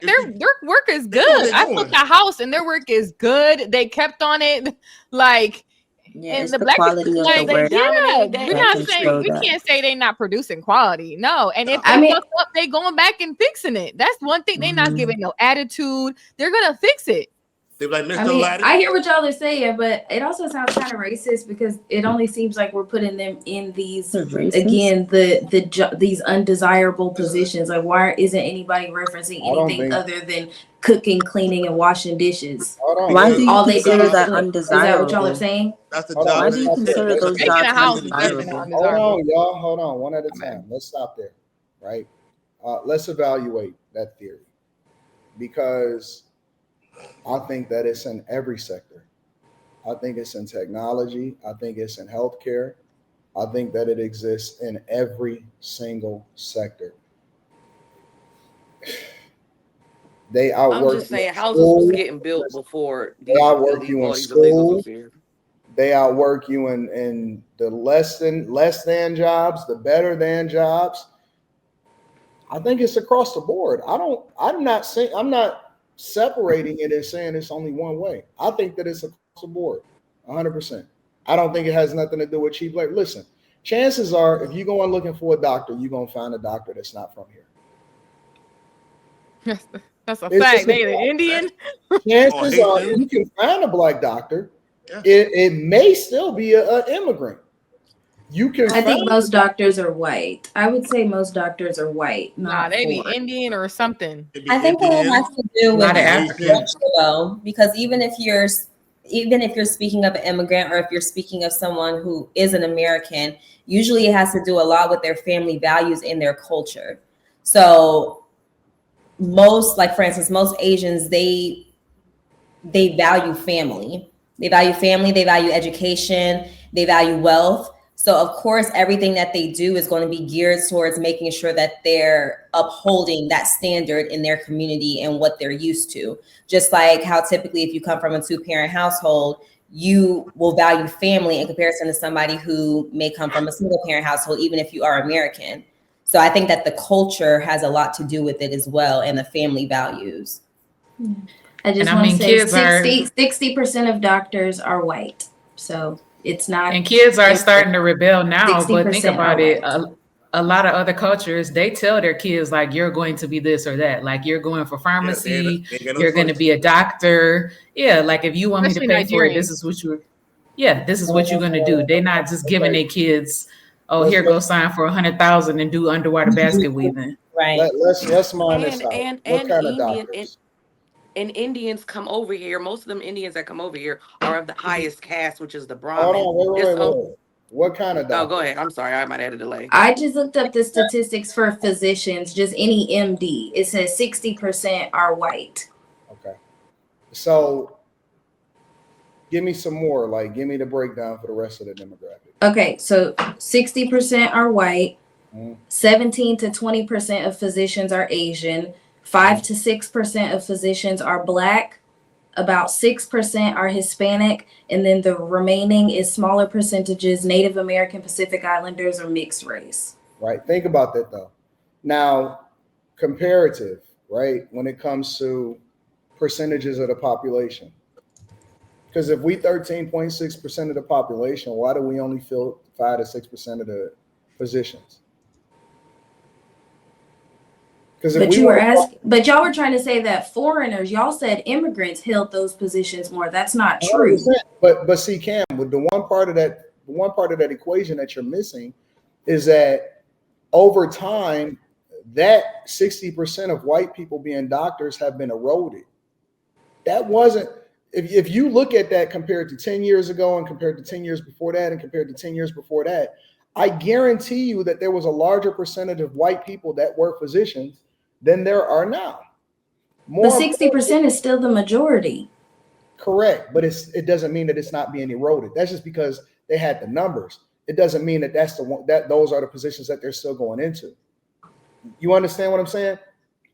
Their work is good. I built a house and their work is good. They kept on it, like. Yeah, and it's the the black quality people, of like, the work. yeah, we're that not can saying show we that. can't say they not producing quality. No, and if they fuck up, they going back and fixing it. That's one thing. They not giving no attitude. They're gonna fix it. I mean, I hear what y'all are saying, but it also sounds kind of racist because it only seems like we're putting them in these again these undesirable positions. Like, why isn't anybody referencing anything other than cooking, cleaning, and washing dishes? Why do you all they did consider is that cook. undesirable? Is that what y'all are saying? That's the job. Why do you consider those jobs undesirable? Hold on, y'all. Hold on, one at a time. Let's stop there, right? Let's evaluate that theory because I think that it's in every sector. I think it's in technology. I think it's in healthcare. I think that it exists in every single sector. They outwork. I'm just saying houses was getting built before they outwork you in school. They outwork you in the less than jobs, the better than jobs. I think it's across the board. I'm not separating it and saying it's only one way. I think that it's across the board, 100%. I don't think it has nothing to do with cheap labor. Listen, chances are, if you go on looking for a doctor, you're gonna find a doctor that's not from here. That's a fact. They an Indian. Chances are, you can find a black doctor. Yeah. It may still be an immigrant. You can. I think most doctors are white. I would say most doctors are white. Nah, they be Indian or something. I think that has to do with culture, though, because even if you're speaking of an immigrant or if you're speaking of someone who is an American, usually it has to do a lot with their family values and their culture. So most, like for instance, most Asians, they value family. They value family, they value education, they value wealth. So of course, everything that they do is going to be geared towards making sure that they're upholding that standard in their community and what they're used to. Just like how typically if you come from a 2-parent household, you will value family in comparison to somebody who may come from a single parent household, even if you are American. So I think that the culture has a lot to do with it as well, and the family values. I just want to say 60% of doctors are white. So it's not. And kids are starting to rebel now, but think about it. A lot of other cultures, they tell their kids, like, you're going to be this or that. Like, you're going for pharmacy, you're going to be a doctor. Yeah, like, if you want me to pay for it, this is what you're going to do. They're not just giving their kids, here, go sign for 100,000 and do underwater basket weaving. Right. Let's mind this out. What kind of doctors? And Indians come over here. Most of them Indians that come over here are of the highest caste, which is the Brahmin. Hold on, wait. What kind of doctor? Oh, go ahead. I'm sorry. I might have a delay. I just looked up the statistics for physicians, just any MD. It says 60% are white. Okay. So give me some more. Like, give me the breakdown for the rest of the demographic. Okay. So 60% are white. 17 to 20% of physicians are Asian. 5 to 6% of physicians are Black, about 6% are Hispanic, and then the remaining is smaller percentages, Native American, Pacific Islanders, or mixed race. Right. Think about that, though. Now, comparative, right, when it comes to percentages of the population. Because if we 13.6% of the population, why do we only fill 5 to 6% of the positions? But y'all were trying to say that foreigners, y'all said immigrants held those positions more. That's not true. But see, Cam, with the one part of that equation that you're missing is that over time, that 60% of white people being doctors have been eroded. That wasn't, if you look at that compared to 10 years ago and compared to 10 years before that and compared to 10 years before that, I guarantee you that there was a larger percentage of white people that were physicians than there are now. But 60% is still the majority. Correct, but it doesn't mean that it's not being eroded. That's just because they had the numbers. It doesn't mean that that's the one that those are the positions that they're still going into. You understand what I'm saying?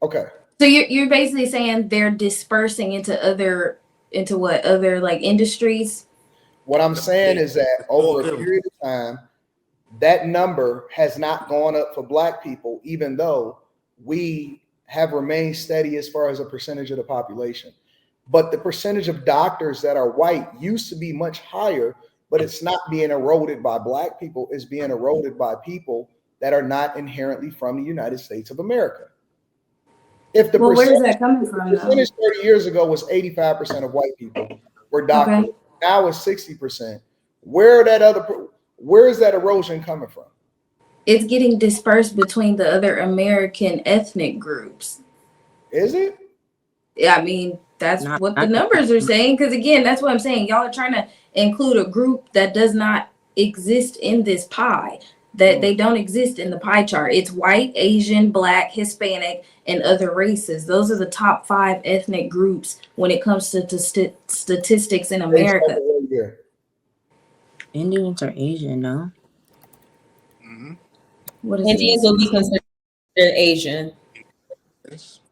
Okay. So you're basically saying they're dispersing into other like industries? What I'm saying is that over a period of time, that number has not gone up for Black people, even though we have remained steady as far as a percentage of the population. But the percentage of doctors that are white used to be much higher, but it's not being eroded by black people. It's being eroded by people that are not inherently from the United States of America. If the where is that coming from? The percentage 30 years ago was 85% of white people were doctors. Okay. Now it's 60%. Where is that erosion coming from? It's getting dispersed between the other American ethnic groups. Is it? Yeah, I mean, that's what the numbers are saying. Because again, that's what I'm saying. Y'all are trying to include a group that does not exist in this pie, that they don't exist in the pie chart. It's white, Asian, black, Hispanic, and other races. Those are the top 5 ethnic groups when it comes to statistics in America. Indians are Asian, no? What is Indians will be considered Asian.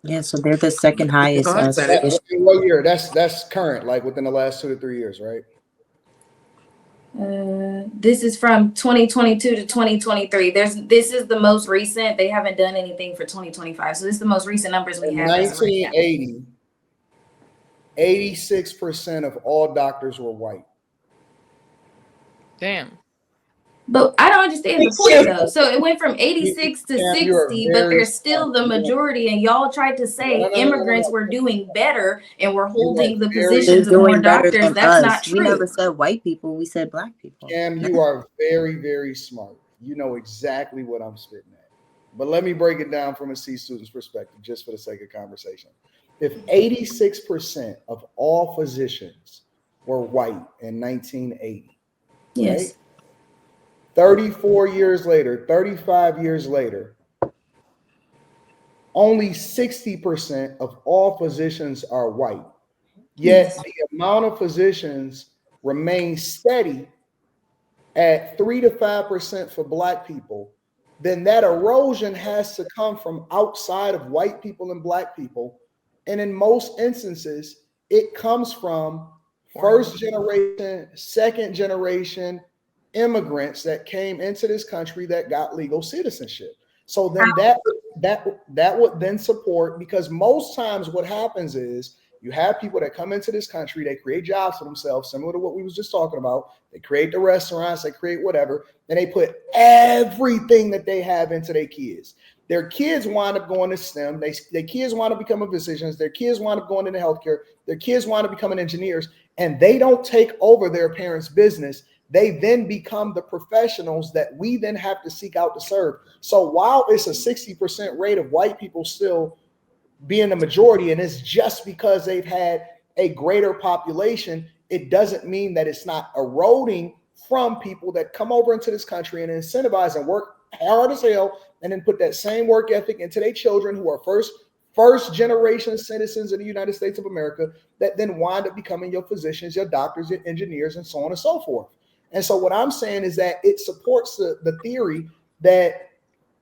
Yeah, so they're the second highest. What year? That's current, like within the last 2 to 3 years, right? This is from 2022 to 2023. This is the most recent. They haven't done anything for 2025. So this is the most recent numbers we have. 1980, 86% of all doctors were white. Damn. But I don't understand the point though. So it went from 86 to 60, but they're still the majority. And y'all tried to say immigrants were doing better and we're holding the positions of more doctors. That's not true. We never said white people. We said black people. Cam, you are very, very smart. You know exactly what I'm spitting at. But let me break it down from a C student's perspective, just for the sake of conversation. If 86% of all physicians were white in 1980, yes. Right? 34 years later, 35 years later, only 60% of all physicians are white. Yet the amount of physicians remains steady at 3 to 5% for black people. Then that erosion has to come from outside of white people and black people. And in most instances, it comes from first generation, second generation immigrants that came into this country that got legal citizenship. So then that would then support, because most times what happens is you have people that come into this country, they create jobs for themselves, similar to what we was just talking about. They create the restaurants, they create whatever, and they put everything that they have into their kids. Their kids wind up going to STEM. Their kids wind up becoming physicians. Their kids wind up going into healthcare. Their kids wind up becoming engineers, and they don't take over their parents' business. They then become the professionals that we then have to seek out to serve. So while it's a 60% rate of white people still being the majority, and it's just because they've had a greater population, it doesn't mean that it's not eroding from people that come over into this country and incentivize and work hard as hell, and then put that same work ethic into their children who are first generation citizens of the United States of America, that then wind up becoming your physicians, your doctors, your engineers, and so on and so forth. And so what I'm saying is that it supports the theory that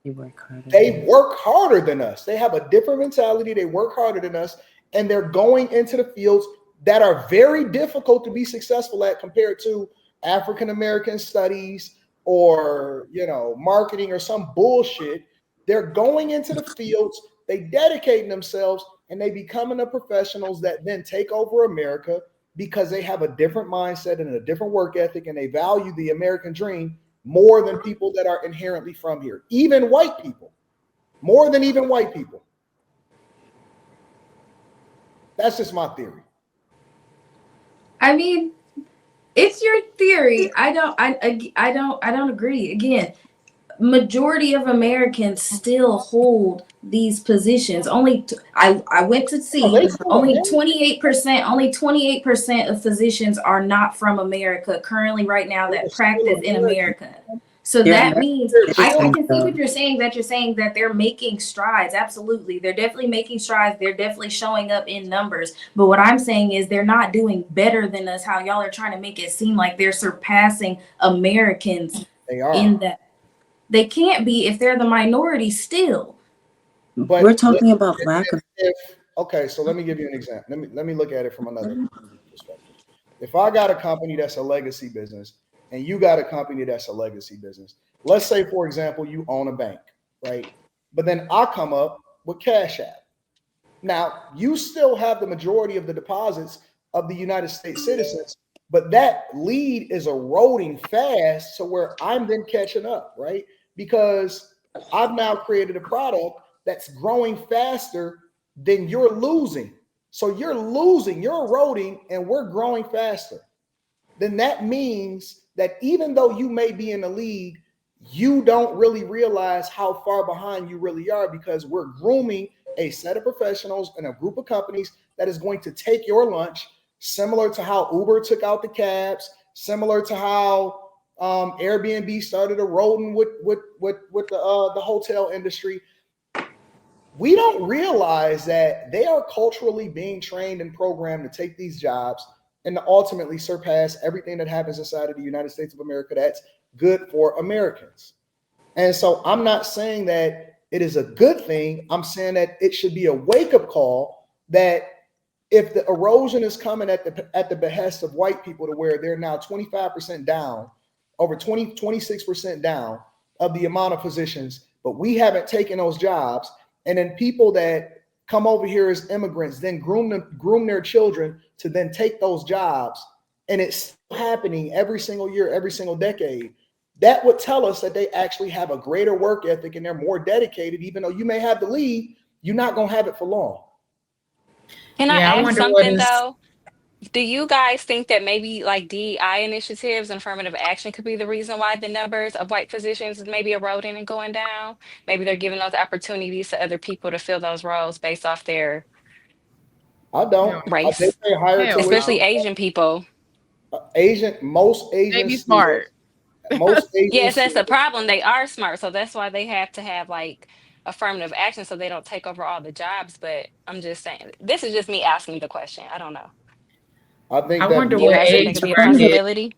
they work harder than us. They have a different mentality. They work harder than us, and they're going into the fields that are very difficult to be successful at compared to African American studies or, marketing or some bullshit. They're going into the fields, they dedicating themselves, and they becoming the professionals that then take over America, because they have a different mindset and a different work ethic, and they value the American dream more than people that are inherently from here. Even white people, more than even white people. That's just my theory. I mean, it's your theory. I don't agree. Again, majority of Americans still hold these positions. I went to see only 28% of physicians are not from America currently right now that practice in America. So that means I can see what you're saying, that you're saying that they're making strides. Absolutely. They're definitely making strides. They're definitely showing up in numbers. But what I'm saying is they're not doing better than us, how y'all are trying to make it seem like they're surpassing Americans in that. They can't be if they're the minority still. But we're talking about lack of. Okay, so let me give you an example. Let me look at it from another perspective. If I got a company that's a legacy business and you got a company that's a legacy business, let's say, for example, you own a bank, right? But then I come up with Cash App. Now, you still have the majority of the deposits of the United States citizens, but that lead is eroding fast to where I'm then catching up, right? Because I've now created a product that's growing faster than you're losing. So you're losing, you're eroding, and we're growing faster. Then that means that even though you may be in the lead, you don't really realize how far behind you really are, because we're grooming a set of professionals and a group of companies that is going to take your lunch, similar to how Uber took out the cabs, similar to how Airbnb started eroding with the hotel industry. We don't realize that they are culturally being trained and programmed to take these jobs and to ultimately surpass everything that happens inside of the United States of America that's good for Americans. And so I'm not saying that it is a good thing. I'm saying that it should be a wake-up call that if the erosion is coming at the behest of white people to where they're now 25% down, over 26% down of the amount of positions, but we haven't taken those jobs. And then people that come over here as immigrants then groom their children to then take those jobs. And it's happening every single year, every single decade. That would tell us that they actually have a greater work ethic and they're more dedicated. Even though you may have the lead, you're not going to have it for long. Can I ask something though? Do you guys think that maybe like DEI initiatives and affirmative action could be the reason why the numbers of white physicians is maybe eroding and going down? Maybe they're giving those opportunities to other people to fill those roles based off their race, especially Asian people. Most Asians, they be smart. Most Asians, yes, that's the problem. They are smart, so that's why they have to have like affirmative action so they don't take over all the jobs. But I'm just saying, this is just me asking the question. I don't know. I think I that wonder what age could be a possibility.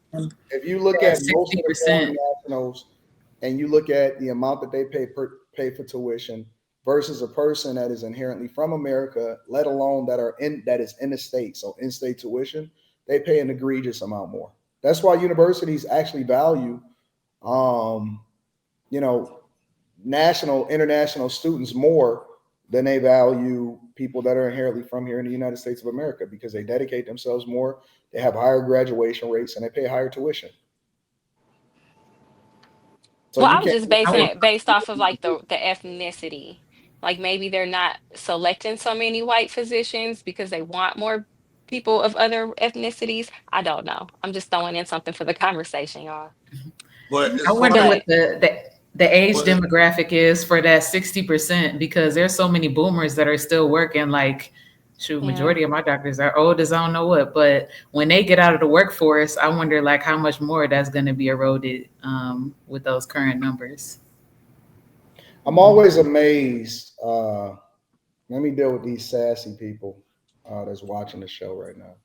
If you look at most of the foreign nationals and you look at the amount that they pay for tuition versus a person that is inherently from America, let alone that is in the state, so in-state tuition, they pay an egregious amount more. That's why universities actually value, international students more than they value people that are inherently from here in the United States of America, because they dedicate themselves more, they have higher graduation rates, and they pay higher tuition. So well, I was just basing it based off of like the ethnicity. Like maybe they're not selecting so many white physicians because they want more people of other ethnicities. I don't know. I'm just throwing in something for the conversation, y'all. I wonder what the age demographic is for that 60%, because there's so many boomers that are still working. Like, majority of my doctors are old as I don't know what, but when they get out of the workforce, I wonder like how much more that's going to be eroded with those current numbers. I'm always amazed. Let me deal with these sassy people that's watching the show right now.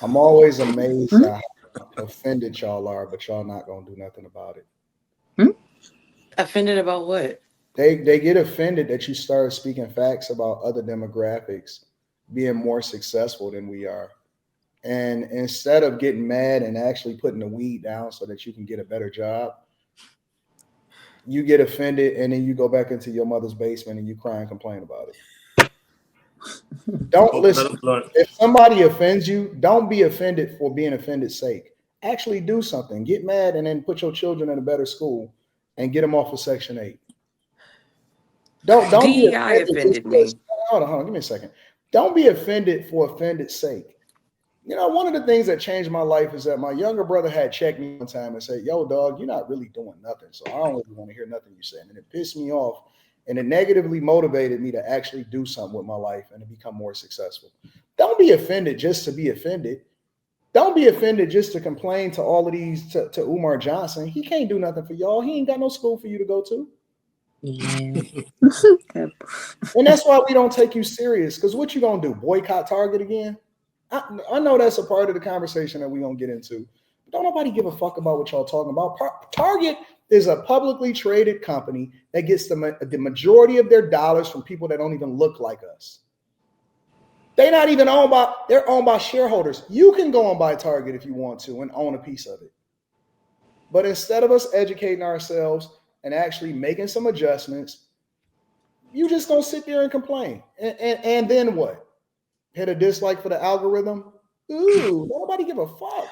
I'm always amazed at how offended y'all are, but y'all not going to do nothing about it. Offended about what? They get offended that you start speaking facts about other demographics being more successful than we are. And instead of getting mad and actually putting the weed down so that you can get a better job, you get offended and then you go back into your mother's basement and you cry and complain about it. Don't listen. If somebody offends you, don't be offended for being offended's sake. Actually do something. Get mad and then put your children in a better school and get them off of Section 8. Don't be offended me. Hold on, give me a second. Don't be offended for offended's sake. One of the things that changed my life is that my younger brother had checked me one time and said, "Yo, dog, you're not really doing nothing. So I don't really want to hear nothing you're saying." And it pissed me off, and it negatively motivated me to actually do something with my life and to become more successful. Don't be offended just to be offended. Don't be offended just to complain to all of these to Umar Johnson. He can't do nothing for y'all. He ain't got no school for you to go to. Yeah. And that's why we don't take you serious. Because what you gonna do? Boycott Target again? I know that's a part of the conversation that we're gonna get into. But don't nobody give a fuck about what y'all talking about. Target is a publicly traded company that gets the majority of their dollars from people that don't even look like us. They're not even they're owned by shareholders. You can go and buy Target if you want to and own a piece of it. But instead of us educating ourselves and actually making some adjustments, You just gonna sit there and complain. And then what? Hit a dislike for the algorithm? Ooh, nobody give a fuck.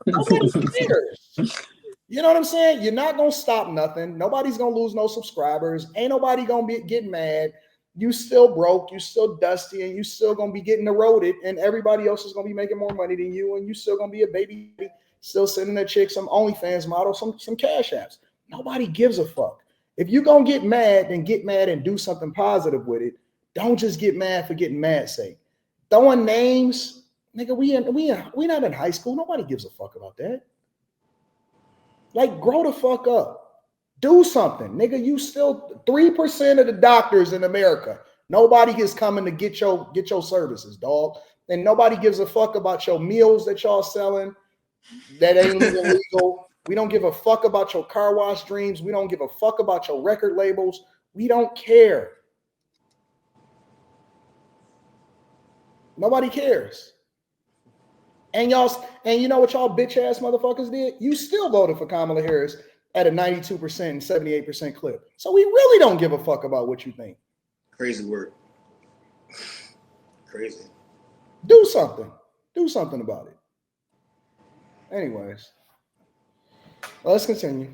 Nobody cares. You know what I'm saying? You're not gonna stop nothing. Nobody's gonna lose no subscribers. Ain't nobody gonna be getting mad. You still broke, you still dusty, and you still gonna be getting eroded, and everybody else is gonna be making more money than you, and you still gonna be a baby, still sending that chick some OnlyFans model, some cash apps. Nobody gives a fuck. If you gonna get mad, then get mad and do something positive with it. Don't just get mad for getting mad sake. Throwing names, nigga, we not in high school. Nobody gives a fuck about that. Like, grow the fuck up. Do something. Nigga, you still 3% of the doctors in America. Nobody is coming to get your services, dog. And nobody gives a fuck about your meals that y'all selling that ain't even legal. We don't give a fuck about your car wash dreams. We don't give a fuck about your record labels. We don't care. Nobody cares. And you know what y'all bitch ass motherfuckers did? You still voted for Kamala Harris at a 92% and 78% clip. So we really don't give a fuck about what you think. Crazy work. Crazy. Do something. Do something about it. Anyways, let's continue.